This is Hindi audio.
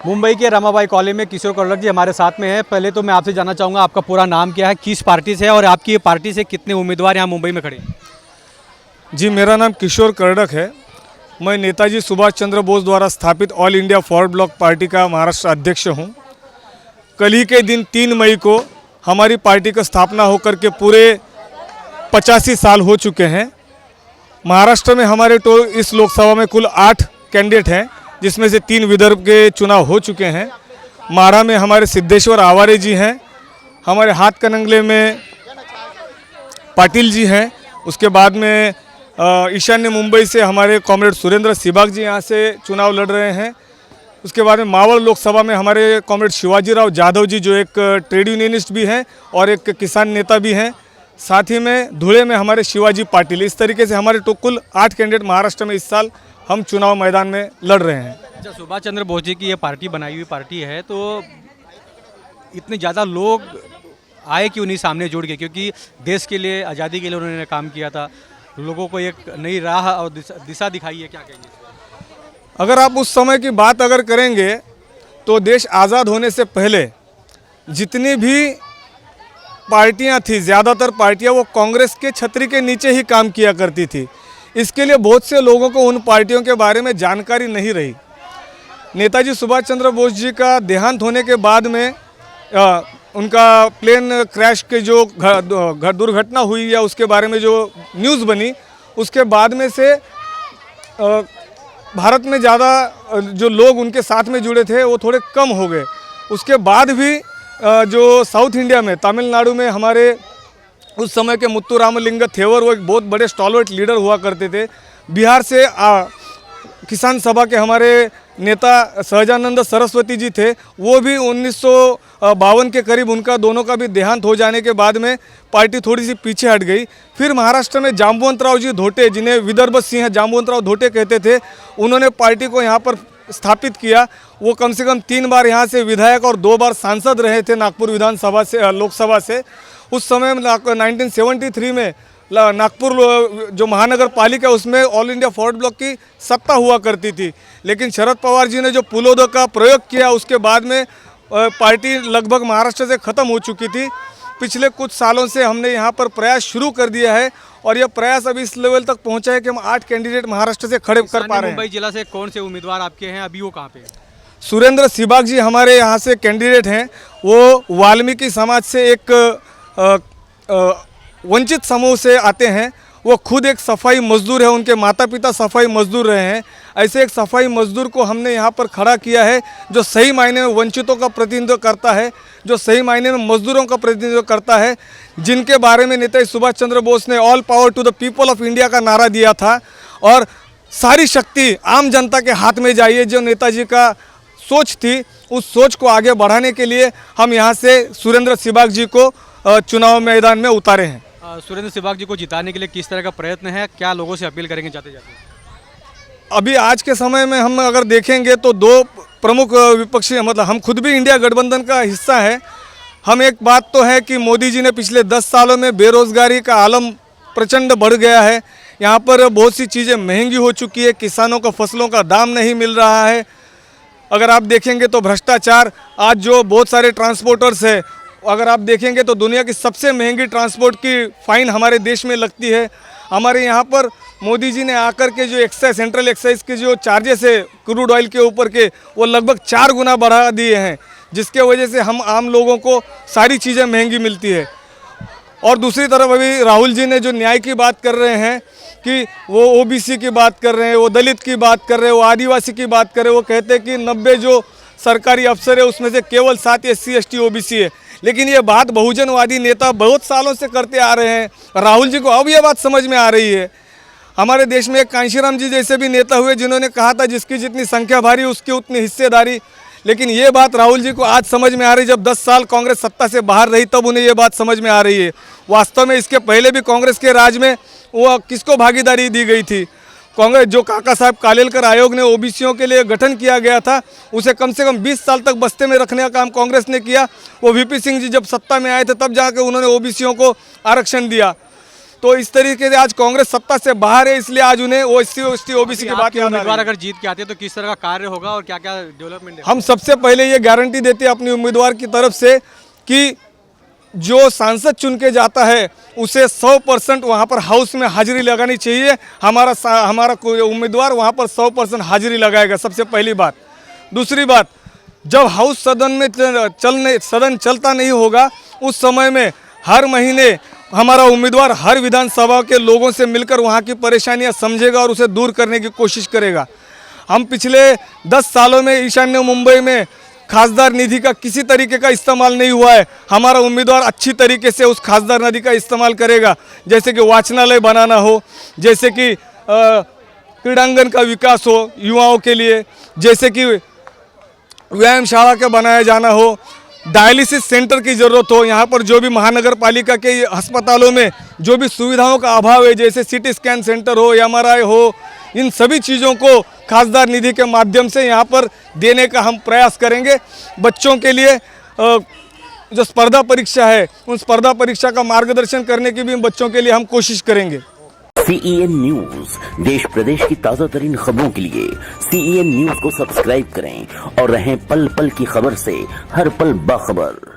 मुंबई के रमाबाई कॉलेज में किशोर कर्डक जी हमारे साथ में है। पहले तो मैं आपसे जानना चाहूँगा आपका पूरा नाम क्या है, किस पार्टी से है और आपकी पार्टी से कितने उम्मीदवार यहाँ मुंबई में खड़े हैं? जी, मेरा नाम किशोर कर्डक है। मैं नेताजी सुभाष चंद्र बोस द्वारा स्थापित all India forward block party का महाराष्ट्र अध्यक्ष हूँ। कल ही के दिन 3 मई को हमारी पार्टी का स्थापना होकर के पूरे 85 साल हो चुके हैं। महाराष्ट्र में हमारे इस लोकसभा में कुल 8 कैंडिडेट हैं, जिसमें से 3 विदर्भ के चुनाव हो चुके हैं। मारा में हमारे सिद्धेश्वर आवारे जी हैं, हमारे हाथ कनंगले में पाटिल जी हैं, उसके बाद में ईशान्य मुंबई से हमारे कॉमरेड सुरेंद्र सिबाग जी यहाँ से चुनाव लड़ रहे हैं। उसके बाद में मावल लोकसभा में हमारे कॉमरेड शिवाजीराव जाधव जी जो एक ट्रेड यूनियनिस्ट भी हैं और एक किसान नेता भी हैं। साथ ही में धुले में हमारे शिवाजी पाटिल। इस तरीके से हमारे कुल 8 कैंडिडेट महाराष्ट्र में इस साल हम चुनाव मैदान में लड़ रहे हैं। अच्छा, सुभाष चंद्र बोस जी की ये पार्टी बनाई हुई पार्टी है, तो इतने ज़्यादा लोग आए क्यों नहीं सामने जुड़ के? क्योंकि देश के लिए, आज़ादी के लिए उन्होंने काम किया था, लोगों को एक नई राह और दिशा दिखाई है। क्या कहेंगे? अगर आप उस समय की बात अगर करेंगे तो देश आज़ाद होने से पहले जितनी भी पार्टियां थी, ज़्यादातर पार्टियां वो कांग्रेस के छतरी के नीचे ही काम किया करती थी। इसके लिए बहुत से लोगों को उन पार्टियों के बारे में जानकारी नहीं रही। नेताजी सुभाष चंद्र बोस जी का देहांत होने के बाद में उनका प्लेन क्रैश के जो दुर्घटना हुई या उसके बारे में जो न्यूज़ बनी, उसके बाद में से भारत में ज़्यादा जो लोग उनके साथ में जुड़े थे वो थोड़े कम हो गए। उसके बाद भी जो साउथ इंडिया में, तमिलनाडु में हमारे उस समय के मुत्तु रामलिंग थेवर, वो एक बहुत बड़े स्टॉलवर्ट लीडर हुआ करते थे। बिहार से किसान सभा के हमारे नेता सहजानंद सरस्वती जी थे, वो भी 1952 के करीब उनका दोनों का भी देहांत हो जाने के बाद में पार्टी थोड़ी सी पीछे हट गई। फिर महाराष्ट्र में जाम्बुवंतराव जी धोटे, जिन्हें विदर्भ सिंह जाम्बुवंतराव धोटे कहते थे, उन्होंने पार्टी को यहाँ पर स्थापित किया। वो कम से कम 3 बार यहाँ से विधायक और 2 बार सांसद रहे थे नागपुर विधानसभा से, लोकसभा से। उस समय 1973 में नागपुर जो महानगर पालिका, उसमें ऑल इंडिया फॉरवर्ड ब्लॉक की सत्ता हुआ करती थी। लेकिन शरद पवार जी ने जो पुलोद का प्रयोग किया, उसके बाद में पार्टी लगभग महाराष्ट्र से ख़त्म हो चुकी थी। पिछले कुछ सालों से हमने यहाँ पर प्रयास शुरू कर दिया है और यह प्रयास अभी इस लेवल तक पहुँचा है कि हम 8 कैंडिडेट महाराष्ट्र से खड़े कर पा रहे हैं। मुंबई जिला से कौन से उम्मीदवार आपके हैं अभी, वो कहाँ पे हैं? सुरेंद्र सिबाग जी हमारे यहाँ से कैंडिडेट हैं। वो वाल्मीकि समाज से एक वंचित समूह से आते हैं। वो खुद एक सफाई मजदूर है, उनके माता पिता सफाई मजदूर रहे हैं। ऐसे एक सफाई मजदूर को हमने यहाँ पर खड़ा किया है, जो सही मायने में वंचितों का प्रतिनिधित्व करता है, जो सही मायने में मजदूरों का प्रतिनिधित्व करता है, जिनके बारे में नेताजी सुभाष चंद्र बोस ने all power to the people of India का नारा दिया था। और सारी शक्ति आम जनता के हाथ में जाइए, जो नेताजी का सोच थी, उस सोच को आगे बढ़ाने के लिए हम यहाँ से सुरेंद्र सिबाग जी को चुनाव मैदान में उतारे हैं। सुरेंद्र सिबाग जी को जिताने के लिए किस तरह का प्रयत्न है, क्या लोगों से अपील करेंगे जाते जाते? अभी आज के समय में हम अगर देखेंगे तो 2 प्रमुख विपक्षी, मतलब हम खुद भी इंडिया गठबंधन का हिस्सा है। हम एक बात तो है कि मोदी जी ने पिछले 10 सालों में बेरोज़गारी का आलम प्रचंड बढ़ गया है। यहाँ पर बहुत सी चीज़ें महंगी हो चुकी है, किसानों को फसलों का दाम नहीं मिल रहा है। अगर आप देखेंगे तो भ्रष्टाचार, आज जो बहुत सारे ट्रांसपोर्टर्स है, अगर आप देखेंगे तो दुनिया की सबसे महंगी ट्रांसपोर्ट की फ़ाइन हमारे देश में लगती है। हमारे यहाँ पर मोदी जी ने आकर के जो एक्साइज, सेंट्रल एक्साइज के जो चार्जेस है क्रूड ऑयल के ऊपर के, वो लगभग 4 गुना बढ़ा दिए हैं, जिसके वजह से हम आम लोगों को सारी चीज़ें महंगी मिलती है। और दूसरी तरफ अभी राहुल जी ने जो न्याय की बात कर रहे हैं कि वो ओबीसी की बात कर रहे हैं, वो दलित की बात कर रहे हैं, वो आदिवासी की बात कर रहे हैं। वो कहते हैं कि 90 जो सरकारी अफसर है उसमें से केवल 7 SC ST OBC है। लेकिन ये बात बहुजनवादी नेता बहुत सालों से करते आ रहे हैं। राहुल जी को अब ये बात समझ में आ रही है। हमारे देश में एक कांशीराम जी जैसे भी नेता हुए, जिन्होंने कहा था जिसकी जितनी संख्या भारी उसकी उतनी हिस्सेदारी। लेकिन ये बात राहुल जी को आज समझ में आ रही है। जब 10 साल कांग्रेस सत्ता से बाहर रही तब उन्हें ये बात समझ में आ रही है। वास्तव में इसके पहले भी कांग्रेस के राज में वो किसको भागीदारी दी गई थी? कांग्रेस, जो काका साहब कालेलकर आयोग ने ओबीसीओं के लिए गठन किया गया था, उसे कम से कम 20 साल तक बस्ते में रखने का काम कांग्रेस ने किया। वो वीपी सिंह जी जब सत्ता में आए थे तब जाकर उन्होंने ओबीसीओं को आरक्षण दिया। तो इस तरीके से आज कांग्रेस सत्ता से बाहर है, इसलिए आज उन्हें ओबीसी ओबीसी की बात आपके याद आ रही उम्मीदवार है। अगर जीत के आते हैं तो किस तरह का कार्य होगा और क्या क्या डेवलपमेंट है? हम सबसे पहले ये गारंटी देते हैं अपने उम्मीदवार की तरफ से कि जो सांसद चुन के जाता है उसे 100% वहाँ पर हाउस में हाजिरी लगानी चाहिए। हमारा कोई उम्मीदवार वहाँ पर 100% हाजिरी लगाएगा, सबसे पहली बात। दूसरी बात, जब हाउस सदन में सदन चलता नहीं होगा उस समय में हर महीने हमारा उम्मीदवार हर विधानसभा के लोगों से मिलकर वहाँ की परेशानियाँ समझेगा और उसे दूर करने की कोशिश करेगा। हम पिछले 10 सालों में ईशान्य मुंबई में खासदार निधि का किसी तरीके का इस्तेमाल नहीं हुआ है। हमारा उम्मीदवार अच्छी तरीके से उस खासदार निधि का इस्तेमाल करेगा, जैसे कि वाचनालय बनाना हो, जैसे कि क्रीड़ांगन का विकास हो युवाओं के लिए, जैसे कि व्यायामशाला का बनाया जाना हो, डायलिसिस सेंटर की ज़रूरत हो। यहाँ पर जो भी महानगर पालिका के अस्पतालों में जो भी सुविधाओं का अभाव है, जैसे सीटी स्कैन सेंटर हो, MRI हो, इन सभी चीज़ों को खासदार निधि के माध्यम से यहाँ पर देने का हम प्रयास करेंगे। बच्चों के लिए जो स्पर्धा परीक्षा है उन स्पर्धा परीक्षा का मार्गदर्शन करने की भी बच्चों के लिए हम कोशिश करेंगे। CEN न्यूज, देश प्रदेश की ताजा तरीन खबरों के लिए CEN न्यूज को सब्सक्राइब करें और रहें पल पल की खबर से हर पल बाखबर।